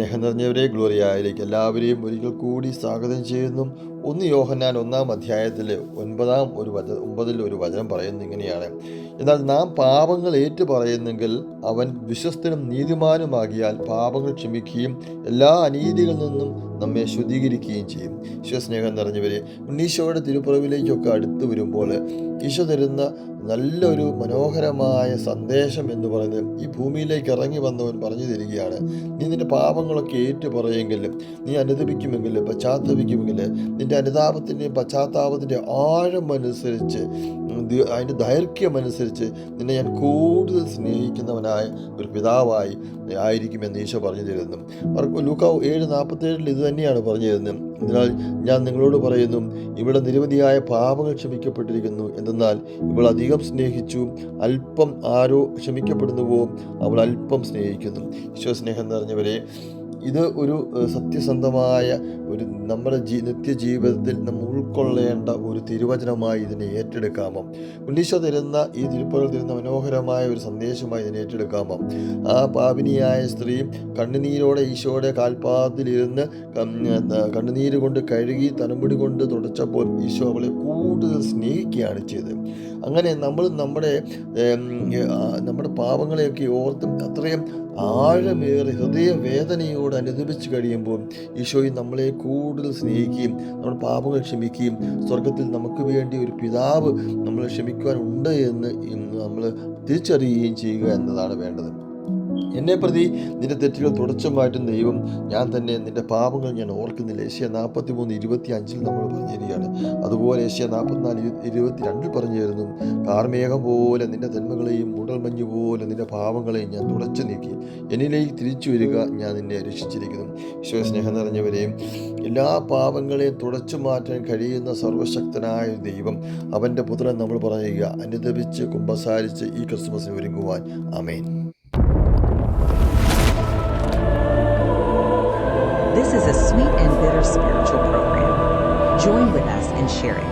സ്നേഹം നിറഞ്ഞവരെ, ഗ്ലോറിയയിലേക്ക് എല്ലാവരെയും ഒരിക്കൽ കൂടി സ്വാഗതം ചെയ്യുന്നു. 1 യോഹന്നാൻ 1-ാം അധ്യായത്തിൽ 9-ൽ ഒരു വചനം പറയുന്നത് ഇങ്ങനെയാണ്: എന്നാൽ നാം പാപങ്ങൾ ഏറ്റു പറയുന്നെങ്കിൽ അവൻ വിശ്വസ്തനും നീതിമാനുമാകിയാൽ പാപങ്ങൾ ക്ഷമിക്കുകയും എല്ലാ അനീതികളിൽ നിന്നും നമ്മെ ശുദ്ധീകരിക്കുകയും ചെയ്യും. ഈശോസ്നേഹം നിറഞ്ഞവരെ, ഉണ്ണീശോയുടെ തിരുപ്പുറവിലേക്കൊക്കെ അടുത്ത് വരുമ്പോൾ ഈശോ തരുന്ന നല്ലൊരു മനോഹരമായ സന്ദേശം എന്ന് പറയുന്നത്, ഈ ഭൂമിയിലേക്ക് ഇറങ്ങി വന്നവൻ പറഞ്ഞു തരികയാണ്: നീ നിന്റെ പാപങ്ങളൊക്കെ ഏറ്റു പറയുമെങ്കിലും, നീ അനുതപിക്കുമെങ്കിൽ, പശ്ചാത്തപിക്കുമെങ്കിൽ, നിന്റെ അനുതാപത്തിൻ്റെയും പശ്ചാത്താപത്തിൻ്റെ ആഴമനുസരിച്ച്, അതിൻ്റെ ദൈർഘ്യമനുസരിച്ച് നിന്നെ ഞാൻ കൂടുതൽ സ്നേഹിക്കുന്നവനായ ഒരു പിതാവായി ആയിരിക്കുമെന്ന് ഈശോ പറഞ്ഞു തരുന്നു. ലൂക്കാ 7:47 ഇത് തന്നെയാണ് പറഞ്ഞു തരുന്നത്: അതിനാൽ ഞാൻ നിങ്ങളോട് പറയുന്നു, ഇവിടെ നിരവധിയായ പാപങ്ങൾ ക്ഷമിക്കപ്പെട്ടിരിക്കുന്നു. എന്തെന്നാൽ ഇവൾ അധികം സ്നേഹിച്ചു, അല്പം ആരോ ക്ഷമിക്കപ്പെടുന്നുവോ അവൾ അല്പം സ്നേഹിക്കുന്നു. ഈശോസ്നേഹം നിറഞ്ഞവരെ, ഇത് ഒരു സത്യസന്ധമായ ഒരു നമ്മുടെ നിത്യജീവിതത്തിൽ നമ്മൾ ഉൾക്കൊള്ളേണ്ട ഒരു തിരുവചനമായി ഇതിനെ ഏറ്റെടുക്കാമോ? ഉണ്ണീശോ തരുന്ന ഈ തിരുപ്പുറൽ തരുന്ന മനോഹരമായ ഒരു സന്ദേശമായി ഇതിനെ ഏറ്റെടുക്കാമോ? ആ പാപിനിയായ സ്ത്രീ കണ്ണുനീരോടെ ഈശോയുടെ കാൽപ്പാദത്തിലിരുന്ന് കണ്ണുനീര് കൊണ്ട് കഴുകി തലമുടി കൊണ്ട് തുടച്ചപ്പോൾ ഈശോ അവളെ കൂടുതൽ സ്നേഹിക്കുകയാണ് ചെയ്തത്. അങ്ങനെ നമ്മൾ നമ്മുടെ പാപങ്ങളെയൊക്കെ ഓർത്തും അത്രയും ആഴമേറെ ഹൃദയവേദനയോട് അനുദപിച്ച് കഴിയുമ്പോൾ ഈശോയും നമ്മളെ കൂടുതൽ സ്നേഹിക്കുകയും നമ്മുടെ പാപങ്ങൾ ക്ഷമിക്കുകയും സ്വർഗത്തിൽ നമുക്ക് വേണ്ടി ഒരു പിതാവ് നമ്മളെ ക്ഷമിക്കുവാനുണ്ട് എന്ന് നമ്മൾ തിരിച്ചറിയുകയും ചെയ്യുക എന്നതാണ് വേണ്ടത്. എന്നെ പ്രതി നിന്റെ തെറ്റുകൾ തുടച്ചു മാറ്റും ദൈവം ഞാൻ തന്നെ, നിന്റെ പാപങ്ങൾ ഞാൻ ഓർക്കുന്നില്ല. ഏഷ്യ 43:25 നമ്മൾ പറഞ്ഞു തരികയാണ്. അതുപോലെ ഏഷ്യ 44:22 പറഞ്ഞു തരുന്നു: കാർമേഘം പോലെ നിന്റെ നന്മകളെയും മൂടൽമഞ്ഞ് പോലെ നിന്റെ പാപങ്ങളെയും ഞാൻ തുടച്ചു നീക്കി, എന്നിലേക്ക് തിരിച്ചു വരിക, ഞാൻ നിന്നെ രക്ഷിച്ചിരിക്കുന്നു. ഈശോ സ്നേഹം നിറഞ്ഞവരെയും, എല്ലാ പാപങ്ങളെയും തുടച്ചു മാറ്റാൻ കഴിയുന്ന സർവശക്തനായ ദൈവം, അവൻ്റെ പുത്രൻ നമ്മൾ പറയുക, അനുദപിച്ച് കുമ്പസാരിച്ച് ഈ ക്രിസ്മസിന് ഒരുങ്ങുവാൻ. ആമേൻ. This is a sweet and bitter spiritual program. Join with us in sharing